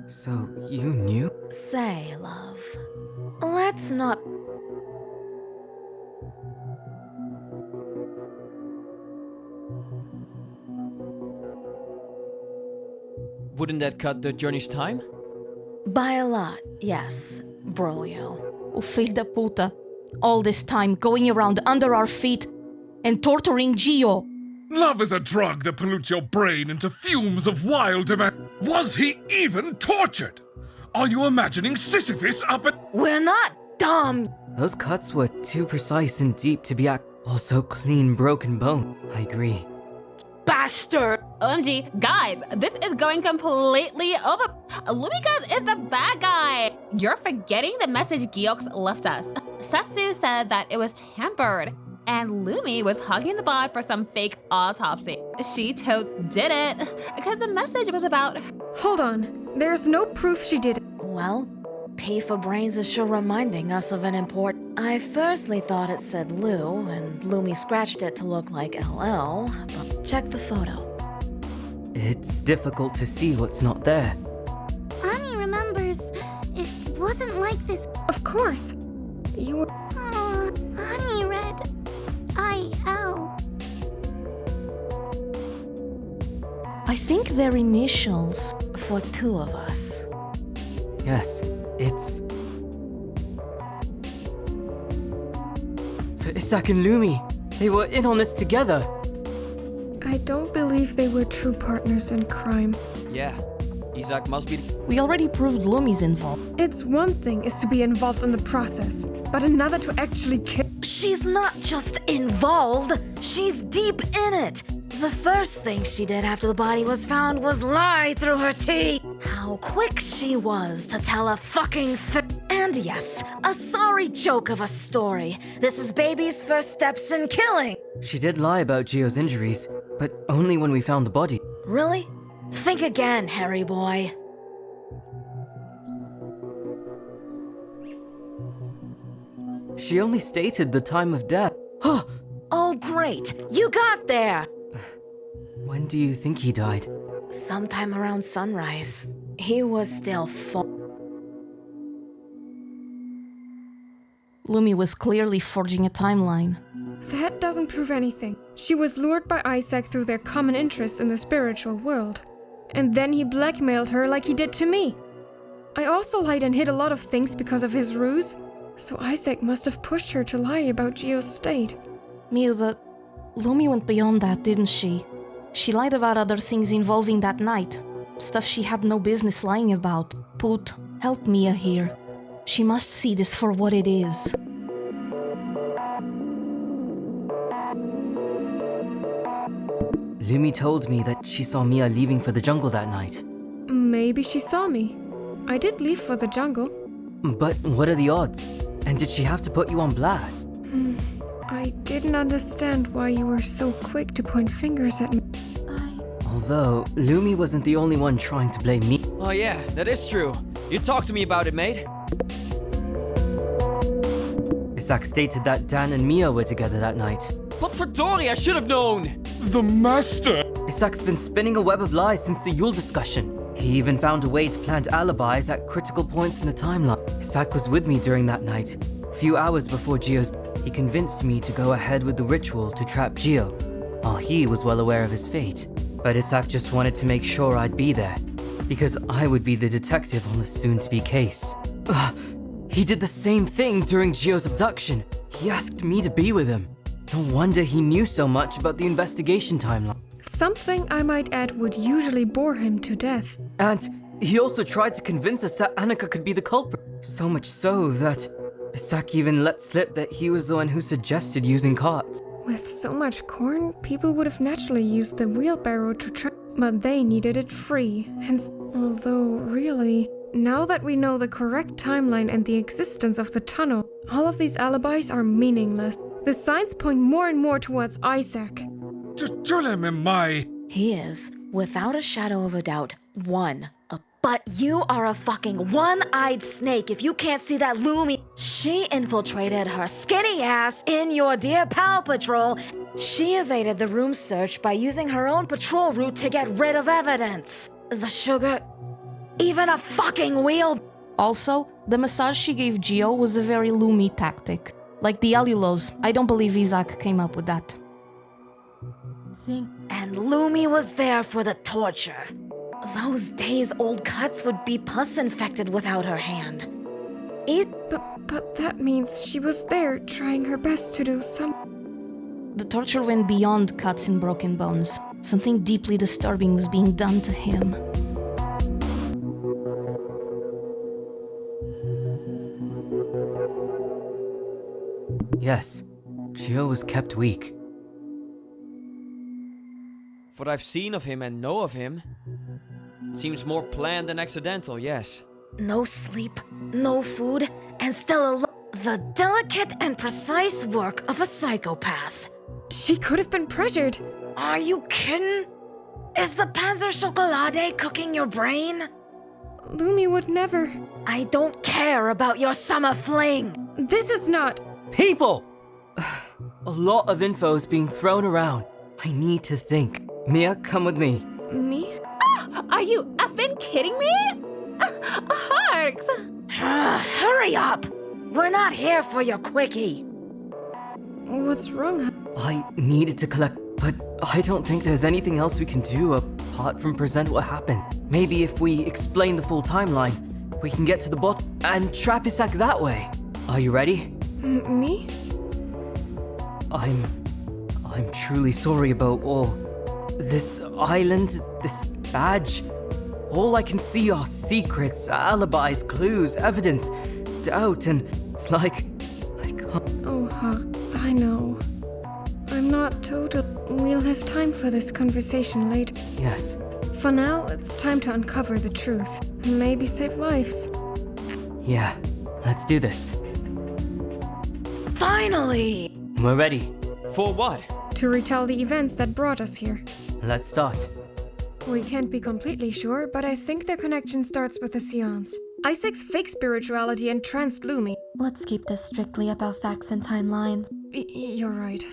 So, you knew? Say, love, let's not... Wouldn't that cut the journey's time? By a lot, yes, broyo. Oh, filha puta. All this time going around under our feet and torturing Gio. Love is a drug that pollutes your brain into fumes of wild demand. Was he even tortured? Are you imagining Sisyphus up at... We're not dumb! Those cuts were too precise and deep to be Also clean broken bone. I agree. Bastard! OMG, guys, this is going completely over. Lumikaz is the bad guy. You're forgetting the message Giox left us. Sasu said that it was tampered, and Lumi was hugging the bot for some fake autopsy. She totes did it, because the message was about. Hold on. There's no proof she did it. Well, P for brains is sure reminding us of an import. I firstly thought it said Lou, and Lumi scratched it to look like LL, but check the photo. It's difficult to see what's not there. Annie remembers it wasn't like this. Of course. You were. Annie read IL. I think they're initials. For two of us. Yes, it's... For Isak and Lumi. They were in on this together. I don't believe they were true partners in crime. Yeah, Isaac must be. We already proved Lumi's involved. It's one thing is to be involved in the process, but another to actually kill. She's not just involved, she's deep in it. The first thing she did after the body was found was lie through her teeth. How quick she was to tell a fucking And yes, a sorry joke of a story. This is baby's first steps in killing. She did lie about Gio's injuries, but only when we found the body. Really? Think again, Harry boy. She only stated the time of death. Oh, great. You got there. When do you think he died? Sometime around sunrise. He was still full. Lumi was clearly forging a timeline. That doesn't prove anything. She was lured by Isaac through their common interest in the spiritual world. And then he blackmailed her like he did to me. I also lied and hid a lot of things because of his ruse. So Isaac must have pushed her to lie about Gio's state. Miu, Lumi went beyond that, didn't she? She lied about other things involving that night. Stuff she had no business lying about. Put, help Mia here. She must see this for what it is. Lumi told me that she saw Mia leaving for the jungle that night. Maybe she saw me. I did leave for the jungle. But what are the odds? And did she have to put you on blast? I didn't understand why you were so quick to point fingers at me. Although, Lumi wasn't the only one trying to blame me. Oh yeah, that is true. You talked to me about it, mate. Isak stated that Dan and Mia were together that night. But for Dory, I should have known! The master! Isak's been spinning a web of lies since the Yule discussion. He even found a way to plant alibis at critical points in the timeline. Isak was with me during that night. A few hours before Gio's, he convinced me to go ahead with the ritual to trap Gio, while he was well aware of his fate. But Isak just wanted to make sure I'd be there, because I would be the detective on the soon-to-be case. He did the same thing during Gio's abduction. He asked me to be with him. No wonder he knew so much about the investigation timeline. Something I might add would usually bore him to death. And he also tried to convince us that Annika could be the culprit. So much so that Isak even let slip that he was the one who suggested using carts. With so much corn, people would have naturally used the wheelbarrow to trap, but they needed it free. Hence, although really, now that we know the correct timeline and the existence of the tunnel, all of these alibis are meaningless. The signs point more and more towards Isaac. He is, without a shadow of a doubt, one. But you are a fucking one-eyed snake if you can't see that Lumi. She infiltrated her skinny ass in your dear pal patrol. She evaded the room search by using her own patrol route to get rid of evidence. The sugar, even a fucking wheel. Also, the massage she gave Gio was a very Lumi tactic. Like the allulose, I don't believe Isaac came up with that. And Lumi was there for the torture. Those days-old cuts would be pus-infected without her hand. But that means she was there, trying her best to do some... The torture went beyond cuts and broken bones. Something deeply disturbing was being done to him. Yes, Gio was kept weak. What I've seen of him and know of him seems more planned than accidental, yes. No sleep, no food, and still the delicate and precise work of a psychopath. She could have been pressured. Are you kidding? Is the Panzer Chocolade cooking your brain? Lumi would never. I don't care about your summer fling. This is not. People! A lot of info is being thrown around. I need to think. Mia, come with me. Me? Are you effing kidding me? Harks! Hurry up! We're not here for your quickie. What's wrong? I needed to collect, but I don't think there's anything else we can do apart from present what happened. Maybe if we explain the full timeline, we can get to the bottom and trap Isak that way. Are you ready? Me? I'm truly sorry about all. This island, this badge. All I can see are secrets, alibis, clues, evidence, doubt, and it's like I can't. Oh, I know. I'm not total. We'll have time for this conversation later. Yes. For now, it's time to uncover the truth. Maybe save lives. Yeah, let's do this. Finally! We're ready. For what? To retell the events that brought us here. Let's start. We can't be completely sure, but I think their connection starts with the seance. Isaac's fake spirituality entranced Lumi. Let's keep this strictly about facts and timelines. You're right.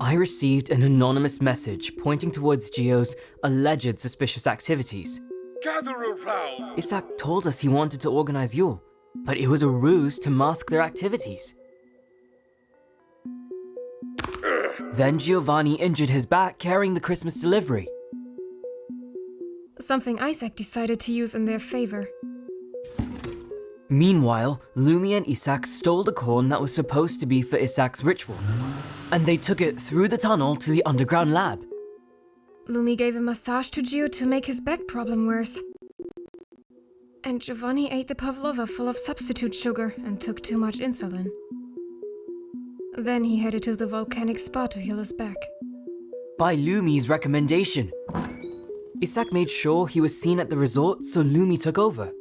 I received an anonymous message pointing towards Gio's alleged suspicious activities. Gather around. Isak told us he wanted to organize Yule, but it was a ruse to mask their activities. Then Giovanni injured his back carrying the Christmas delivery. Something Isaac decided to use in their favor. Meanwhile, Lumi and Isak stole the corn that was supposed to be for Isak's ritual, and they took it through the tunnel to the underground lab. Lumi gave a massage to Gio to make his back problem worse. And Giovanni ate the pavlova full of substitute sugar and took too much insulin. Then he headed to the volcanic spa to heal his back. By Lumi's recommendation. Isak made sure he was seen at the resort, so Lumi took over.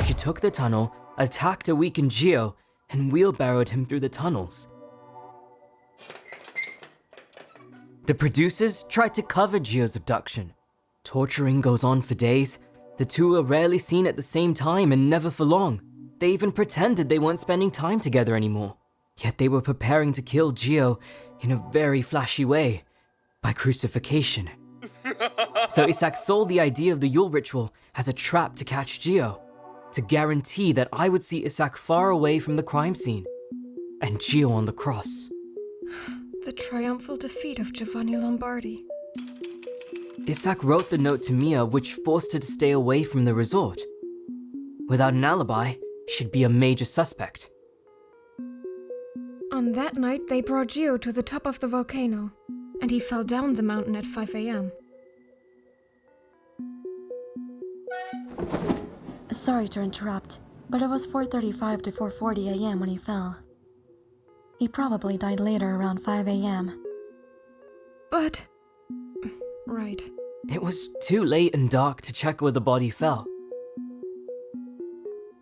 She took the tunnel, attacked a weakened Gio, and wheelbarrowed him through the tunnels. The producers tried to cover Gio's abduction. Torturing goes on for days. The two are rarely seen at the same time and never for long. They even pretended they weren't spending time together anymore. Yet they were preparing to kill Gio in a very flashy way, by crucifixion. So Isak sold the idea of the Yule ritual as a trap to catch Gio, to guarantee that I would see Isak far away from the crime scene, and Gio on the cross. The triumphal defeat of Giovanni Lombardi. Isak wrote the note to Mia which forced her to stay away from the resort. Without an alibi, she'd be a major suspect. On that night, they brought Gio to the top of the volcano, and he fell down the mountain at 5 a.m. Sorry to interrupt, but it was 4:35 to 4:40 a.m. when he fell. He probably died later around 5 a.m. But... right. It was too late and dark to check where the body fell.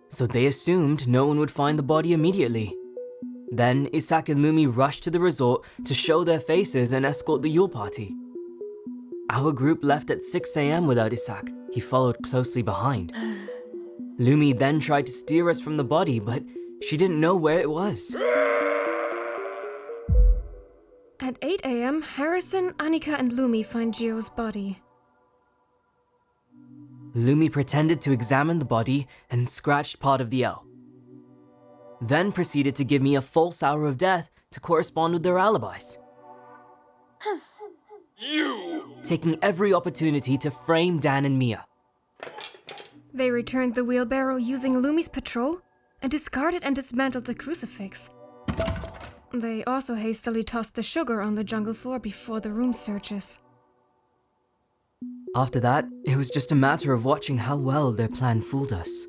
So they assumed no one would find the body immediately. Then Isak and Lumi rushed to the resort to show their faces and escort the Yule party. Our group left at 6 a.m. without Isak. He followed closely behind. Lumi then tried to steer us from the body, but she didn't know where it was. At 8 a.m., Harrison, Annika, and Lumi find Gio's body. Lumi pretended to examine the body and scratched part of the L. Then proceeded to give me a false hour of death to correspond with their alibis. You! Taking every opportunity to frame Dan and Mia. They returned the wheelbarrow using Lumi's patrol and discarded and dismantled the crucifix. They also hastily tossed the sugar on the jungle floor before the room searches. After that, it was just a matter of watching how well their plan fooled us.